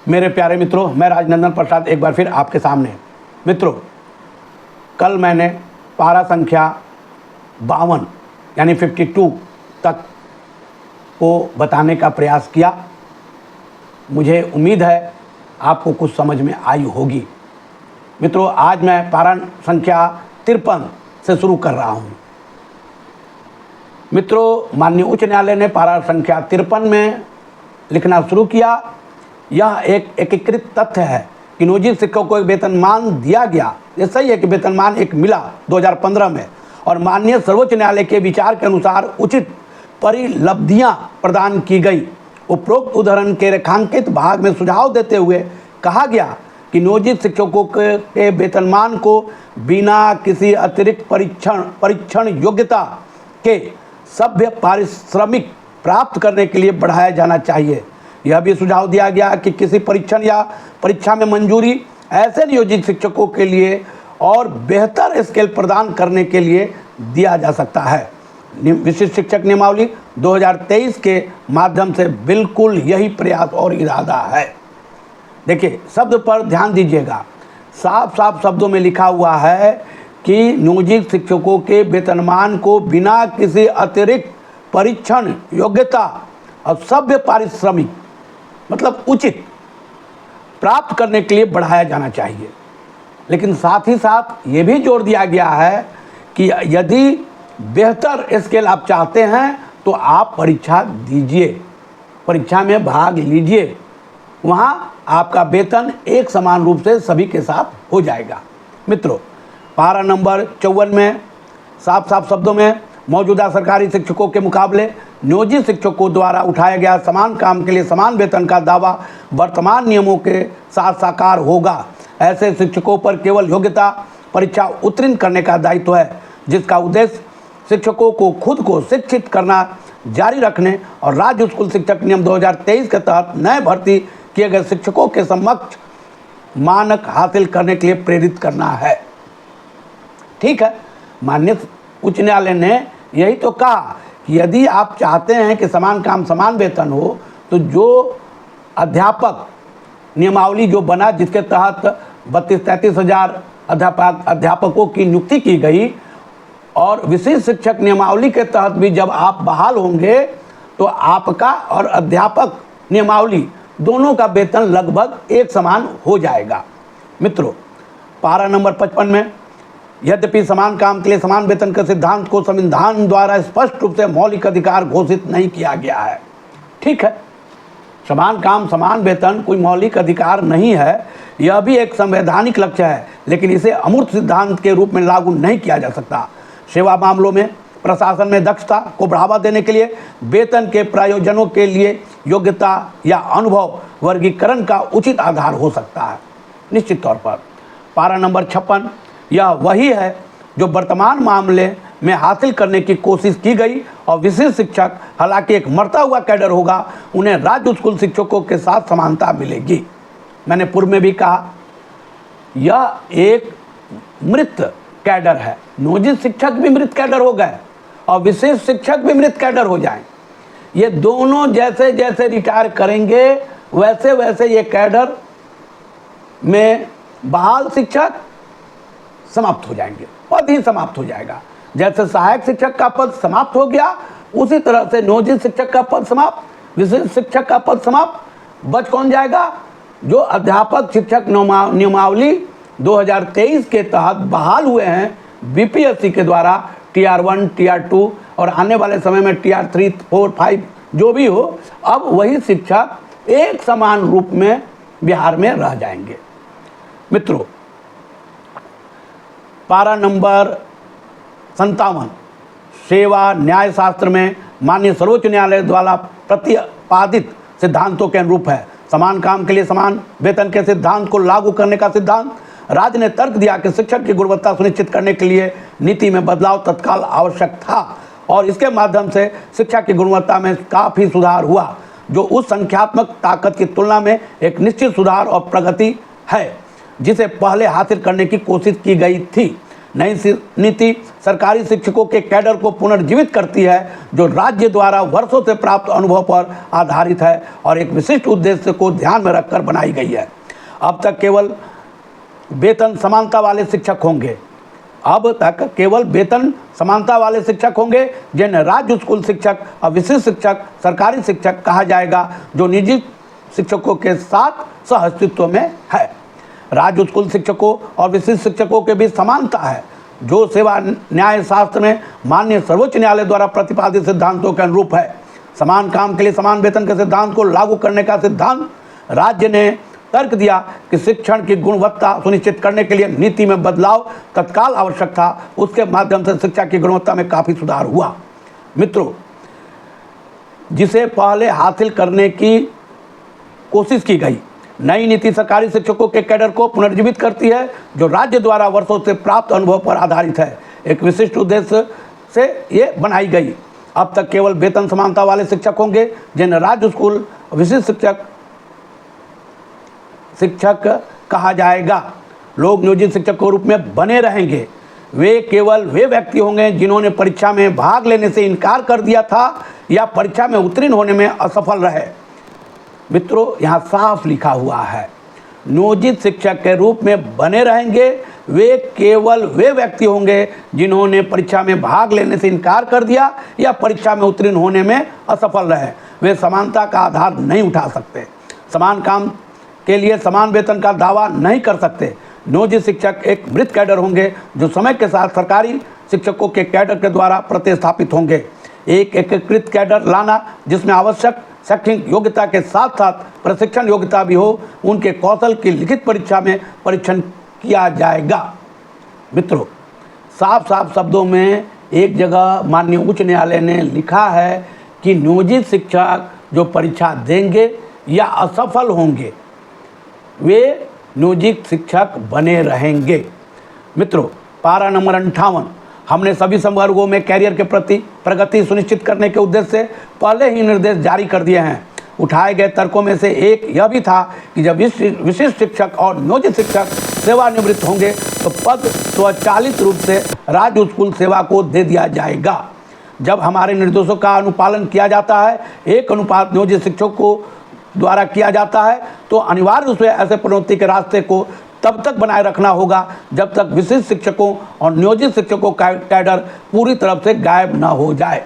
मेरे प्यारे मित्रों, मैं राजनंदन प्रसाद एक बार फिर आपके सामने। मित्रों, कल मैंने पारा संख्या 52 यानी 52 तक को बताने का प्रयास किया। मुझे उम्मीद है आपको कुछ समझ में आई होगी। मित्रों, आज मैं पारा संख्या 53 से शुरू कर रहा हूँ। मित्रों, माननीय उच्च न्यायालय ने पारा संख्या 53 में लिखना शुरू किया। यह एक एकीकृत तथ्य है कि नियोजित शिक्षकों को एक वेतनमान दिया गया। ये सही है कि वेतनमान एक मिला 2015 में, और माननीय सर्वोच्च न्यायालय के विचार के अनुसार उचित परिलब्धियां प्रदान की गई। उपरोक्त उदाहरण के रेखांकित भाग में सुझाव देते हुए कहा गया कि नियोजित शिक्षकों के वेतनमान को बिना किसी अतिरिक्त परीक्षण योग्यता के सभ्य पारिश्रमिक प्राप्त करने के लिए बढ़ाया जाना चाहिए। यह भी सुझाव दिया गया कि किसी परीक्षण या परीक्षा में मंजूरी ऐसे नियोजित शिक्षकों के लिए और बेहतर स्केल प्रदान करने के लिए दिया जा सकता है। विशिष्ट शिक्षक नियमावली 2023 के माध्यम से बिल्कुल यही प्रयास और इरादा है। देखिए, शब्द पर ध्यान दीजिएगा। साफ साफ शब्दों में लिखा हुआ है कि नियोजित शिक्षकों के वेतनमान को बिना किसी अतिरिक्त परीक्षण योग्यता और सभ्य पारिश्रमिक मतलब उचित प्राप्त करने के लिए बढ़ाया जाना चाहिए। लेकिन साथ ही साथ ये भी जोर दिया गया है कि यदि बेहतर स्केल आप चाहते हैं तो आप परीक्षा दीजिए, परीक्षा में भाग लीजिए। वहाँ आपका वेतन एक समान रूप से सभी के साथ हो जाएगा। मित्रों, पारा नंबर 54 में साफ साफ शब्दों में मौजूदा सरकारी शिक्षकों के मुकाबले नियोजित शिक्षकों द्वारा उठाया गया समान काम के लिए समान वेतन का दावा वर्तमान नियमों के साथ साकार होगा। ऐसे शिक्षकों पर केवल योग्यता परीक्षा उत्तीर्ण करने का दायित्व है, जिसका उद्देश्य शिक्षकों को खुद को शिक्षित करना जारी रखने और राज्य स्कूल शिक्षक नियम 2023 के तहत नए भर्ती किए गए शिक्षकों के समक्ष मानक हासिल करने के लिए प्रेरित करना है। ठीक है, माननीय उच्च न्यायालय ने यही तो कहा कि यदि आप चाहते हैं कि समान काम समान वेतन हो, तो जो अध्यापक नियमावली जो बना, जिसके तहत 32-33 हज़ार अध्यापकों की नियुक्ति की गई, और विशिष्ट शिक्षक नियमावली के तहत भी जब आप बहाल होंगे तो आपका और अध्यापक नियमावली दोनों का वेतन लगभग एक समान हो जाएगा। मित्रों, पारा नंबर 55 में यद्यपि समान काम के लिए समान वेतन के सिद्धांत को संविधान द्वारा स्पष्ट रूप से मौलिक अधिकार घोषित नहीं किया गया है। ठीक है, समान काम समान वेतन कोई मौलिक अधिकार नहीं है, यह भी एक संवैधानिक लक्ष्य है, लेकिन इसे अमूर्त सिद्धांत के रूप में लागू नहीं किया जा सकता। सेवा मामलों में प्रशासन में दक्षता को बढ़ावा देने के लिए वेतन के प्रयोजनों के लिए योग्यता या अनुभव वर्गीकरण का उचित आधार हो सकता है। निश्चित तौर पर पारा नंबर 56 यह वही है जो वर्तमान मामले में हासिल करने की कोशिश की गई, और विशिष्ट शिक्षक हालांकि एक मरता हुआ कैडर होगा, उन्हें राज्य स्कूल शिक्षकों के साथ समानता मिलेगी। मैंने पूर्व में भी कहा, यह एक मृत कैडर है। नियोजित शिक्षक भी मृत कैडर हो गए और विशिष्ट शिक्षक भी मृत कैडर हो जाएं। ये दोनों जैसे जैसे रिटायर करेंगे वैसे वैसे ये कैडर में बहाल शिक्षक समाप्त हो जाएंगे, पद ही समाप्त हो जाएगा। जैसे सहायक शिक्षक का पद समाप्त हो गया, उसी तरह से नियोजित शिक्षक का पद समाप्त, विशिष्ट शिक्षक का पद समाप्त। बच कौन जाएगा? जो अध्यापक शिक्षक नियमावली 2023 के तहत बहाल हुए हैं बीपीएससी के द्वारा, TR1 TR2 और आने वाले समय में TR3 4 5 जो भी हो, अब वही शिक्षक एक समान रूप में बिहार में रह जाएंगे। मित्रों, पारा नंबर 57 सेवा न्याय शास्त्र में माननीय सर्वोच्च न्यायालय द्वारा प्रतिपादित सिद्धांतों के अनुरूप है। समान काम के लिए समान वेतन के सिद्धांत को लागू करने का सिद्धांत राज्य ने तर्क दिया कि शिक्षक की गुणवत्ता सुनिश्चित करने के लिए नीति में बदलाव तत्काल आवश्यक था, और इसके माध्यम से शिक्षा की गुणवत्ता में काफ़ी सुधार हुआ, जो उस संख्यात्मक ताकत की तुलना में एक निश्चित सुधार और प्रगति है जिसे पहले हासिल करने की कोशिश की गई थी। नई नीति सरकारी शिक्षकों के कैडर को पुनर्जीवित करती है, जो राज्य द्वारा वर्षों से प्राप्त अनुभव पर आधारित है और एक विशिष्ट उद्देश्य को ध्यान में रखकर बनाई गई है। अब तक केवल वेतन समानता वाले शिक्षक होंगे। अब तक केवल वेतन समानता वाले शिक्षक होंगे, जिन्हें राज्य स्कूल शिक्षक और विशिष्ट शिक्षक, सरकारी शिक्षक कहा जाएगा, जो निजी शिक्षकों के साथ सह अस्तित्व में है। राज्य स्कूल शिक्षकों और विशिष्ट शिक्षकों के बीच समानता है, जो सेवा न्याय शास्त्र में माननीय सर्वोच्च न्यायालय द्वारा प्रतिपादित सिद्धांतों के अनुरूप है। समान काम के लिए समान वेतन के सिद्धांत को लागू करने का सिद्धांत राज्य ने तर्क दिया कि शिक्षण की गुणवत्ता सुनिश्चित करने के लिए नीति में बदलाव तत्काल आवश्यक था। उसके माध्यम से शिक्षा की गुणवत्ता में काफ़ी सुधार हुआ। मित्रों, जिसे पहले हासिल करने की कोशिश की गई, नई नीति सरकारी शिक्षकों के कैडर को पुनर्जीवित करती है, जो राज्य द्वारा वर्षों से प्राप्त अनुभव पर आधारित है। एक विशिष्ट उद्देश्य से ये बनाई गई। अब तक केवल वेतन समानता वाले शिक्षक होंगे, जिन्हें राज्य स्कूल विशिष्ट शिक्षक कहा जाएगा। लोग नियोजित शिक्षक के रूप में बने रहेंगे। वे केवल वे व्यक्ति होंगे जिन्होंने परीक्षा में भाग लेने से इनकार कर दिया था या परीक्षा में उत्तीर्ण होने में असफल रहे। मित्रों, यहाँ साफ लिखा हुआ है, नियोजित शिक्षक के रूप में बने रहेंगे वे केवल वे व्यक्ति होंगे जिन्होंने परीक्षा में भाग लेने से इनकार कर दिया या परीक्षा में उत्तीर्ण होने में असफल रहे। वे समानता का आधार नहीं उठा सकते, समान काम के लिए समान वेतन का दावा नहीं कर सकते। नियोजित शिक्षक एक मृत कैडर होंगे, जो समय के साथ सरकारी शिक्षकों के कैडर के द्वारा प्रतिस्थापित होंगे। एक एकीकृत कैडर लाना, जिसमें आवश्यक शैक्षणिक योग्यता के साथ साथ प्रशिक्षण योग्यता भी हो, उनके कौशल की लिखित परीक्षा में परीक्षण किया जाएगा। मित्रों, साफ साफ शब्दों में एक जगह माननीय उच्च न्यायालय ने लिखा है कि नियोजित शिक्षक जो परीक्षा देंगे या असफल होंगे, वे नियोजित शिक्षक बने रहेंगे। मित्रों, पारा नंबर 58, हमने सभी संवर्गों में कैरियर के प्रति प्रगति सुनिश्चित करने के उद्देश्य से पहले ही निर्देश जारी कर दिए हैं। उठाए गए तर्कों में से एक यह भी था कि जब विशिष्ट शिक्षक और नियोजित शिक्षक सेवानिवृत्त होंगे तो पद स्वचालित रूप से राज्य स्कूल सेवा को दे दिया जाएगा। जब हमारे निर्देशों का अनुपालन किया जाता है, 1:1 नियोजित शिक्षकों को द्वारा किया जाता है, तो अनिवार्य रूप से ऐसे प्रोन्नति के रास्ते को तब तक बनाए रखना होगा जब तक विशिष्ट शिक्षकों और नियोजित शिक्षकों का कैडर पूरी तरह से गायब न हो जाए।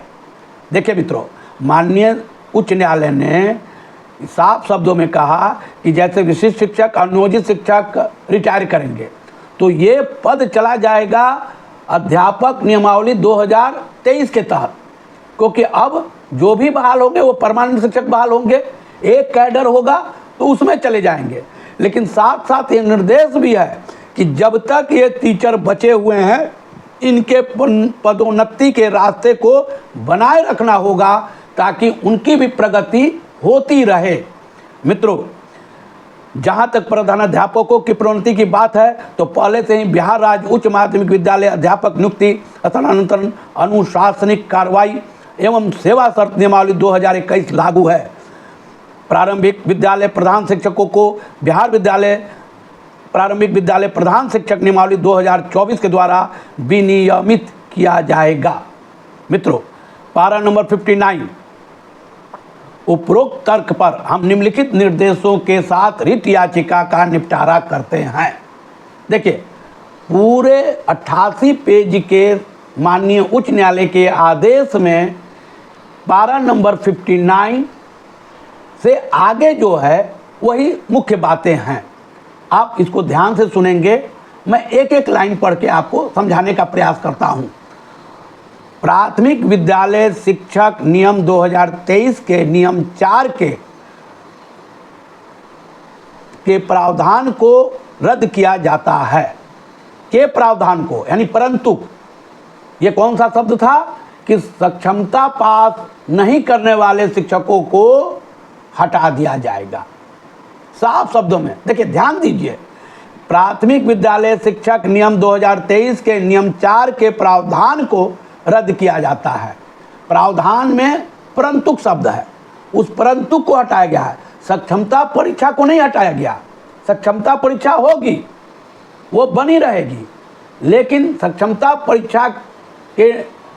देखिए मित्रों, माननीय उच्च न्यायालय ने साफ शब्दों में कहा कि जैसे विशिष्ट शिक्षक और नियोजित शिक्षक रिटायर करेंगे तो ये पद चला जाएगा अध्यापक नियमावली 2023 के तहत, क्योंकि अब जो भी बहाल होंगे वो परमानेंट शिक्षक बहाल होंगे। एक कैडर होगा तो उसमें चले जाएंगे। लेकिन साथ साथ ये निर्देश भी है कि जब तक ये टीचर बचे हुए हैं, इनके पदोन्नति के रास्ते को बनाए रखना होगा ताकि उनकी भी प्रगति होती रहे। मित्रों, जहाँ तक प्रधानाध्यापकों की प्रोन्नति की बात है तो पहले से ही बिहार राज्य उच्च माध्यमिक विद्यालय अध्यापक नियुक्ति स्थानांतरण अनुशासनिक कार्रवाई एवं सेवा शर्त नियमावली 2021 लागू है। प्रारंभिक विद्यालय प्रधान शिक्षकों को बिहार विद्यालय प्रारंभिक विद्यालय प्रधान शिक्षक नियमावली 2024 के द्वारा विनियमित किया जाएगा। मित्रों, पारा नंबर 59, उपरोक्त तर्क पर हम निम्नलिखित निर्देशों के साथ रिट याचिका का निपटारा करते हैं। देखिए, पूरे 88 पेज के माननीय उच्च न्यायालय के आदेश में पारा नंबर 59 से आगे जो है वही मुख्य बातें हैं। आप इसको ध्यान से सुनेंगे। मैं एक एक लाइन पढ़ के आपको समझाने का प्रयास करता हूं। प्राथमिक विद्यालय शिक्षक नियम 2023 के नियम 4 के प्रावधान को रद्द किया जाता है। के प्रावधान को यानी परंतु, ये कौन सा शब्द था कि सक्षमता पास नहीं करने वाले शिक्षकों को हटा दिया जाएगा। साफ शब्दों में देखिए, ध्यान दीजिए, प्राथमिक विद्यालय शिक्षक नियम 2023 के नियम 4 के प्रावधान को रद्द किया जाता है। प्रावधान में परंतु शब्द है, उस परंतु को हटाया गया है। सक्षमता परीक्षा को नहीं हटाया गया। सक्षमता परीक्षा होगी, वो बनी रहेगी, लेकिन सक्षमता परीक्षा के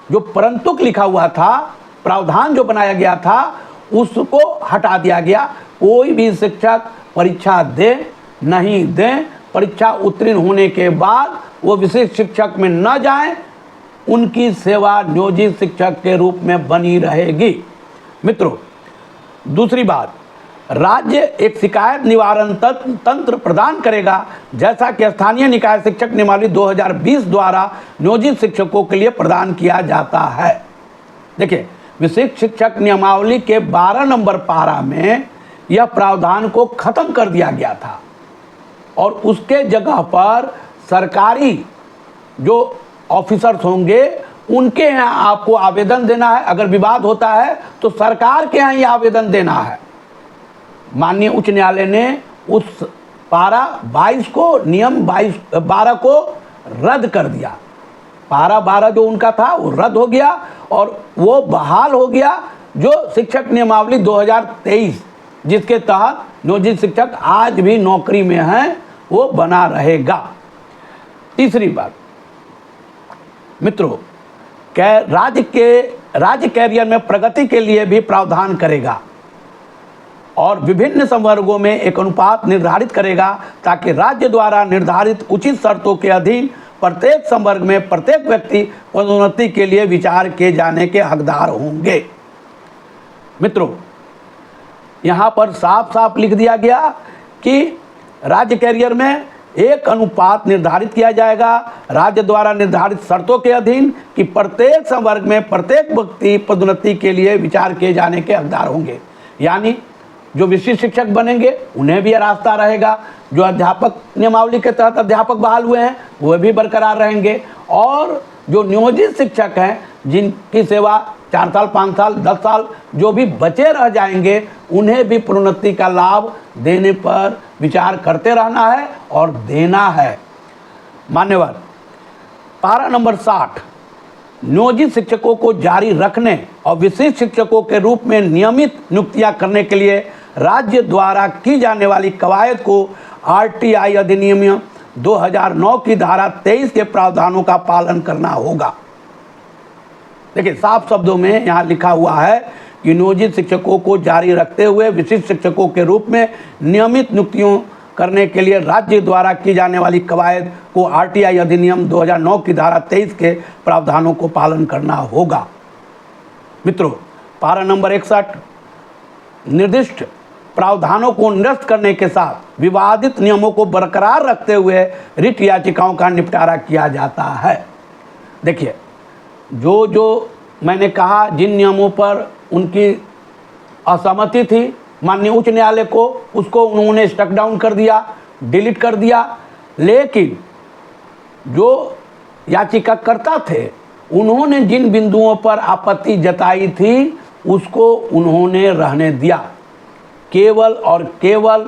जो परंतुक लिखा हुआ था, प्रावधान जो बनाया गया था, उसको हटा दिया गया। कोई भी शिक्षक परीक्षा दे नहीं दे, परीक्षा उत्तीर्ण होने के बाद वो विशिष्ट शिक्षक में न जाएं, उनकी सेवा नियोजित शिक्षक के रूप में बनी रहेगी। मित्रों, दूसरी बात, राज्य एक शिकायत निवारण तंत्र प्रदान करेगा, जैसा कि स्थानीय निकाय शिक्षक नियमावली 2020 द्वारा नियोजित शिक्षकों के लिए प्रदान किया जाता है। देखिए, विशिष्ट शिक्षक नियमावली के 12 नंबर पारा में यह प्रावधान को खत्म कर दिया गया था और उसके जगह पर सरकारी जो ऑफिसर्स होंगे उनके यहाँ आपको आवेदन देना है। अगर विवाद होता है तो सरकार के यहाँ ही आवेदन देना है। माननीय उच्च न्यायालय ने उस पारा 22 को, नियम 12 को रद्द कर दिया। पारा 12 जो उनका था वो रद्द हो गया और वो बहाल हो गया जो शिक्षक नियमावली 2023, जिसके तहत नियोजित शिक्षक आज भी नौकरी में हैं, वो बना रहेगा। तीसरी बात मित्रों, राज्य कैरियर में प्रगति के लिए भी प्रावधान करेगा और विभिन्न संवर्गों में एक अनुपात निर्धारित करेगा, ताकि राज्य द्वारा निर्धारित उचित शर्तों के अधीन प्रत्येक संवर्ग में प्रत्येक व्यक्ति पदोन्नति के लिए विचार किए जाने के हकदार होंगे। मित्रों, यहाँ पर साफ साफ लिख दिया गया कि राज्य कैरियर में एक अनुपात निर्धारित किया जाएगा राज्य द्वारा निर्धारित शर्तों के अधीन कि प्रत्येक संवर्ग में प्रत्येक व्यक्ति पदोन्नति के लिए विचार किए जाने के हकदार होंगे। यानी जो विशिष्ट शिक्षक बनेंगे उन्हें भी रास्ता रहेगा, जो अध्यापक नियमावली के तहत अध्यापक बहाल हुए हैं वह भी बरकरार रहेंगे, और जो नियोजित शिक्षक हैं जिनकी सेवा 4 साल 5 साल 10 साल जो भी बचे रह जाएंगे, उन्हें भी प्रोन्नति का लाभ देने पर विचार करते रहना है और देना है। मान्यवर, पारा नंबर 60, नियोजित शिक्षकों को जारी रखने और विशिष्ट शिक्षकों के रूप में नियमित नियुक्तियां करने के लिए राज्य द्वारा की जाने वाली कवायद को RTI अधिनियम 2009 की धारा 23 के प्रावधानों का पालन करना होगा। देखिए, साफ शब्दों में यहाँ लिखा हुआ है कि नियोजित शिक्षकों को जारी रखते हुए विशिष्ट शिक्षकों के रूप में नियमित नियुक्तियों करने के लिए राज्य द्वारा की जाने वाली कवायद को RTI अधिनियम 2009 की धारा 23 के प्रावधानों को पालन करना होगा। मित्रों, पारा नंबर 61, निर्दिष्ट प्रावधानों को निरस्त करने के साथ विवादित नियमों को बरकरार रखते हुए रिट याचिकाओं का निपटारा किया जाता है। देखिए, जो मैंने कहा, जिन नियमों पर उनकी असहमति थी माननीय उच्च न्यायालय को, उसको उन्होंने स्टक डाउन कर दिया, डिलीट कर दिया, लेकिन जो याचिकाकर्ता थे उन्होंने जिन बिंदुओं पर आपत्ति जताई थी उसको उन्होंने रहने दिया। केवल और केवल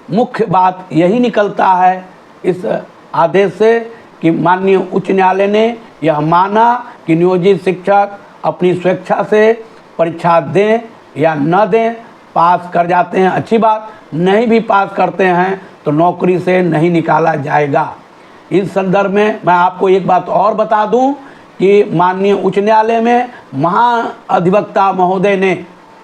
मुख्य बात यही निकलता है इस आदेश से कि माननीय उच्च न्यायालय ने यह माना कि नियोजित शिक्षक अपनी स्वेच्छा से परीक्षा दें या न दें, पास कर जाते हैं अच्छी बात, नहीं भी पास करते हैं तो नौकरी से नहीं निकाला जाएगा। इस संदर्भ में मैं आपको एक बात और बता दूं कि माननीय उच्च न्यायालय में महाअधिवक्ता महोदय ने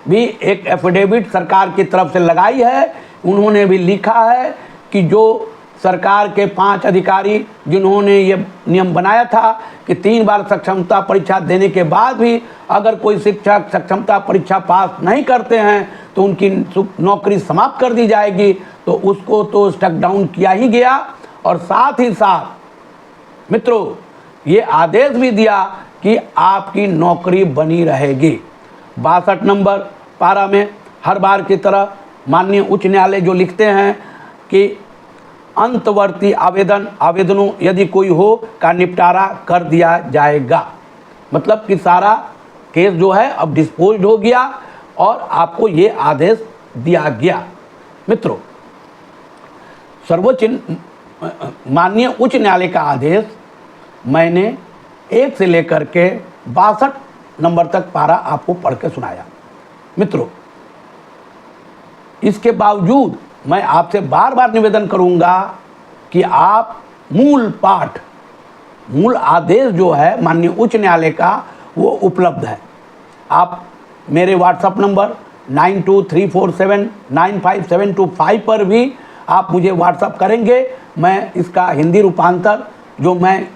भी एक एफिडेविट सरकार की तरफ से लगाई है। उन्होंने भी लिखा है कि जो सरकार के 5 अधिकारी जिन्होंने ये नियम बनाया था कि 3 बार सक्षमता परीक्षा देने के बाद भी अगर कोई शिक्षक सक्षमता परीक्षा पास नहीं करते हैं तो उनकी नौकरी समाप्त कर दी जाएगी, तो उसको तो स्टक डाउन किया ही गया। और साथ ही साथ मित्रों, ये आदेश भी दिया कि आपकी नौकरी बनी रहेगी। 62 नंबर पारा में हर बार की तरह माननीय उच्च न्यायालय जो लिखते हैं कि अंतवर्ती आवेदनों यदि कोई हो का निपटारा कर दिया जाएगा। मतलब कि सारा केस जो है अब डिस्पोज्ड हो गया और आपको ये आदेश दिया गया। मित्रों, सर्वोच्च माननीय उच्च न्यायालय का आदेश मैंने 1 से लेकर के 62 नंबर तक पारा आपको पढ़ के सुनाया। मित्रों, इसके बावजूद मैं आपसे बार बार निवेदन करूंगा कि आप मूल पाठ मूल आदेश जो है माननीय उच्च न्यायालय का वो उपलब्ध है। आप मेरे व्हाट्सएप नंबर 9234795725 पर भी आप मुझे व्हाट्सएप करेंगे। मैं इसका हिंदी रूपांतर जो मैं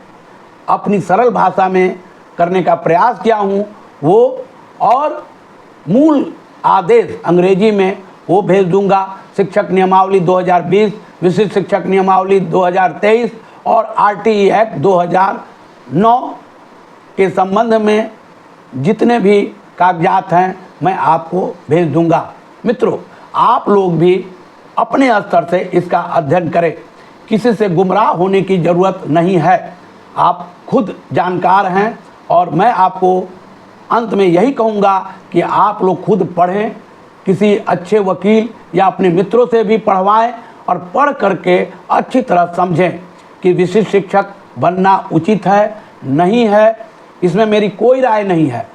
अपनी सरल भाषा में करने का प्रयास किया हूँ वो और मूल आदेश अंग्रेजी में वो भेज दूंगा। शिक्षक नियमावली 2020, विशिष्ट शिक्षक नियमावली 2023 और RTE एक्ट 2009 के संबंध में जितने भी कागजात हैं मैं आपको भेज दूंगा। मित्रों, आप लोग भी अपने स्तर से इसका अध्ययन करें, किसी से गुमराह होने की ज़रूरत नहीं है। आप खुद जानकार हैं और मैं आपको अंत में यही कहूँगा कि आप लोग खुद पढ़ें, किसी अच्छे वकील या अपने मित्रों से भी पढ़वाएं और पढ़ करके अच्छी तरह समझें कि विशिष्ट शिक्षक बनना उचित है नहीं है। इसमें मेरी कोई राय नहीं है।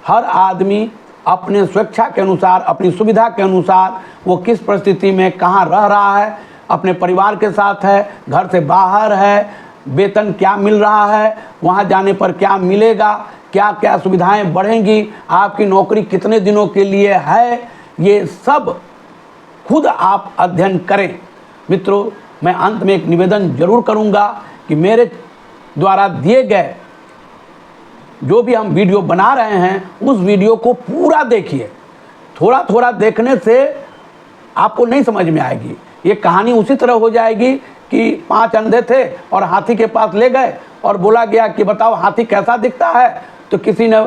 हर आदमी अपने स्वेच्छा के अनुसार, अपनी सुविधा के अनुसार वो किस परिस्थिति में कहाँ रह रहा है, अपने परिवार के साथ है, घर से बाहर है, वेतन क्या मिल रहा है, वहाँ जाने पर क्या मिलेगा, क्या क्या सुविधाएं बढ़ेंगी, आपकी नौकरी कितने दिनों के लिए है, ये सब खुद आप अध्ययन करें। मित्रों, मैं अंत में एक निवेदन जरूर करूँगा कि मेरे द्वारा दिए गए जो भी हम वीडियो बना रहे हैं उस वीडियो को पूरा देखिए। थोड़ा थोड़ा देखने से आपको नहीं समझ में आएगी। ये कहानी उसी तरह हो जाएगी कि 5 अंधे थे और हाथी के पास ले गए और बोला गया कि बताओ हाथी कैसा दिखता है। तो किसी ने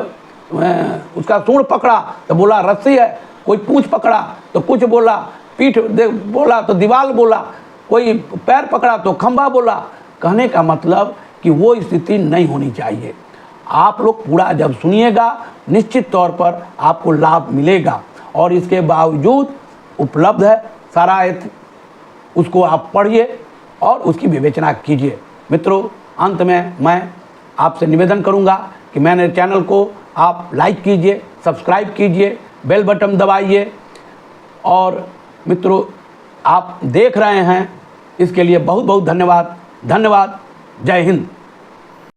उसका सूंड पकड़ा तो बोला रस्सी है, कोई पूंछ पकड़ा तो कुछ बोला, पीठ बोला तो दीवार बोला, कोई पैर पकड़ा तो खंभा बोला। कहने का मतलब कि वो स्थिति नहीं होनी चाहिए। आप लोग पूरा जब सुनिएगा निश्चित तौर पर आपको लाभ मिलेगा और इसके बावजूद उपलब्ध है सारा उसको आप पढ़िए और उसकी विवेचना कीजिए। मित्रों, अंत में मैं आपसे निवेदन करूंगा कि मेरे चैनल को आप लाइक कीजिए, सब्सक्राइब कीजिए, बेल बटन दबाइए और मित्रों आप देख रहे हैं इसके लिए बहुत बहुत धन्यवाद। धन्यवाद। जय हिंद।